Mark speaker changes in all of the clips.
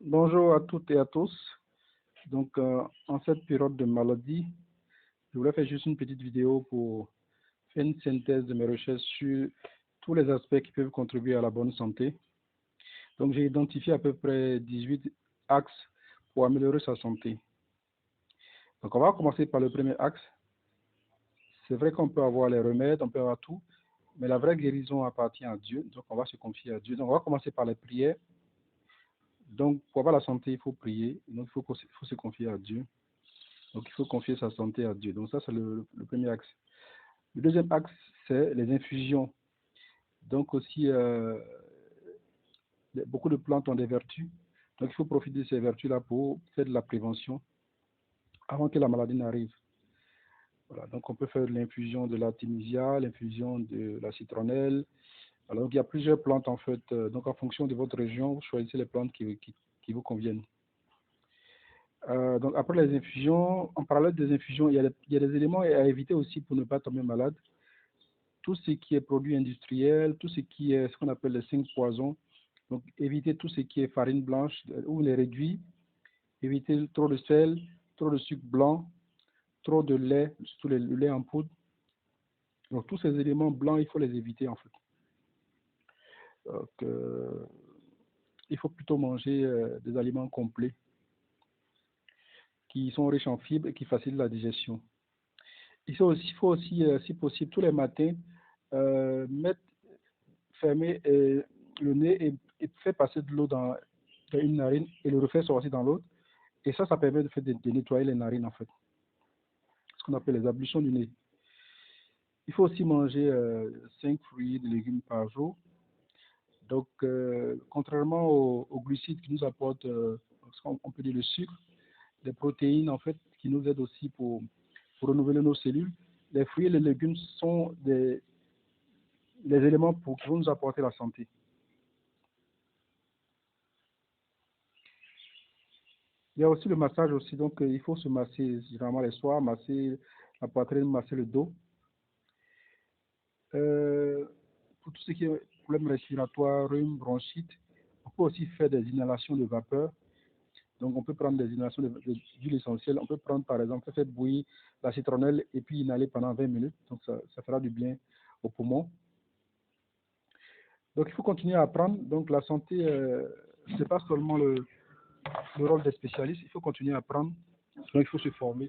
Speaker 1: Bonjour à toutes et à tous. En cette période de maladie, je voulais faire juste une petite vidéo pour faire une synthèse de mes recherches sur tous les aspects qui peuvent contribuer à la bonne santé. Donc, j'ai identifié à peu près 18 axes pour améliorer sa santé. Donc, on va commencer par le premier axe. C'est vrai qu'on peut avoir les remèdes, on peut avoir tout, mais la vraie guérison appartient à Dieu. Donc, on va se confier à Dieu. Donc, on va commencer par les prières. Donc, pour avoir la santé, il faut prier. Donc, il faut se confier à Dieu. Donc, il faut confier sa santé à Dieu. Donc, ça, c'est le premier axe. Le deuxième axe, c'est les infusions. Donc, aussi, beaucoup de plantes ont des vertus. Donc, il faut profiter de ces vertus-là pour faire de la prévention avant que la maladie n'arrive. Voilà. Donc, on peut faire l'infusion de l'artémisia, l'infusion de la citronnelle. Alors, il y a plusieurs plantes, en fait. Donc, en fonction de votre région, vous choisissez les plantes qui vous conviennent. Donc, après les infusions, en parallèle des infusions, il y a des éléments à éviter aussi pour ne pas tomber malade. Tout ce qui est produit industriel, tout ce qui est ce qu'on appelle les 5 poisons. Donc, éviter tout ce qui est farine blanche ou les réduits. Éviter trop de sel, trop de sucre blanc, trop de lait, surtout le lait en poudre. Donc, tous ces éléments blancs, il faut les éviter en fait. Donc, il faut plutôt manger des aliments complets qui sont riches en fibres et qui facilitent la digestion. Il faut aussi si possible, tous les matins, mettre fermer le nez et faire passer de l'eau dans une narine et le refaire sortir dans l'autre. Et ça permet de nettoyer les narines en fait. Ce qu'on appelle les ablutions du nez. Il faut aussi manger 5 fruits et des légumes par jour. Donc, contrairement aux glucides qui nous apportent, on peut dire le sucre, les protéines en fait, qui nous aident aussi pour renouveler nos cellules, les fruits et les légumes sont les éléments qui vont nous apporter la santé. Il y a aussi le massage aussi, donc il faut se masser généralement les soirs, masser la poitrine, masser le dos. Euh, pour tout ce qui est problème respiratoire, rhume, bronchite, on peut aussi faire des inhalations de vapeur. Donc on peut prendre des inhalations d'huile essentielle, on peut prendre par exemple, faire bouillir la citronnelle et puis inhaler pendant 20 minutes, donc ça fera du bien aux poumons. Donc il faut continuer à apprendre, donc la santé, ce n'est pas seulement le rôle des spécialistes, il faut continuer à apprendre, donc il faut se former.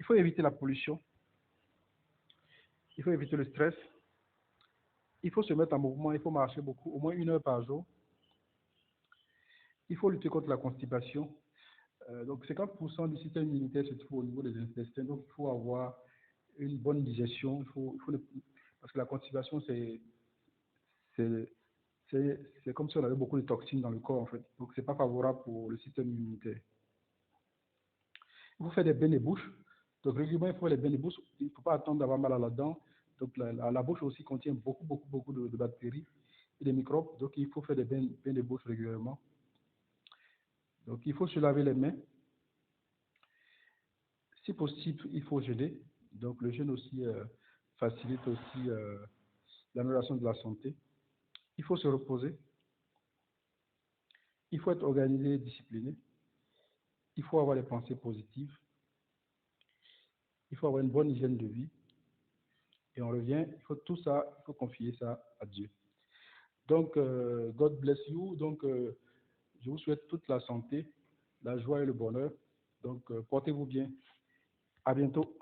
Speaker 1: Il faut éviter la pollution, il faut éviter le stress, il faut se mettre en mouvement, il faut marcher beaucoup, au moins 1 heure par jour. Il faut lutter contre la constipation. Donc 50% du système immunitaire se trouve au niveau des intestins, donc il faut avoir une bonne digestion. Parce que la constipation, c'est, c'est comme si on avait beaucoup de toxines dans le corps en fait. Donc c'est pas favorable pour le système immunitaire. Il faut faire des bains de bouche. Donc régulièrement, il faut faire les bains de bouche. Il ne faut pas attendre d'avoir mal à la dent. Donc la bouche aussi contient beaucoup de bactéries et des microbes. Donc il faut faire des bains de bouche régulièrement. Donc il faut se laver les mains. Si possible, il faut jeûner. Donc le jeûne aussi facilite aussi l'amélioration de la santé. Il faut se reposer. Il faut être organisé et discipliné. Il faut avoir des pensées positives. Il faut avoir une bonne hygiène de vie. Et on revient, il faut tout ça, il faut confier ça à Dieu. Donc, God bless you. Donc, je vous souhaite toute la santé, la joie et le bonheur. Donc, portez-vous bien. À bientôt.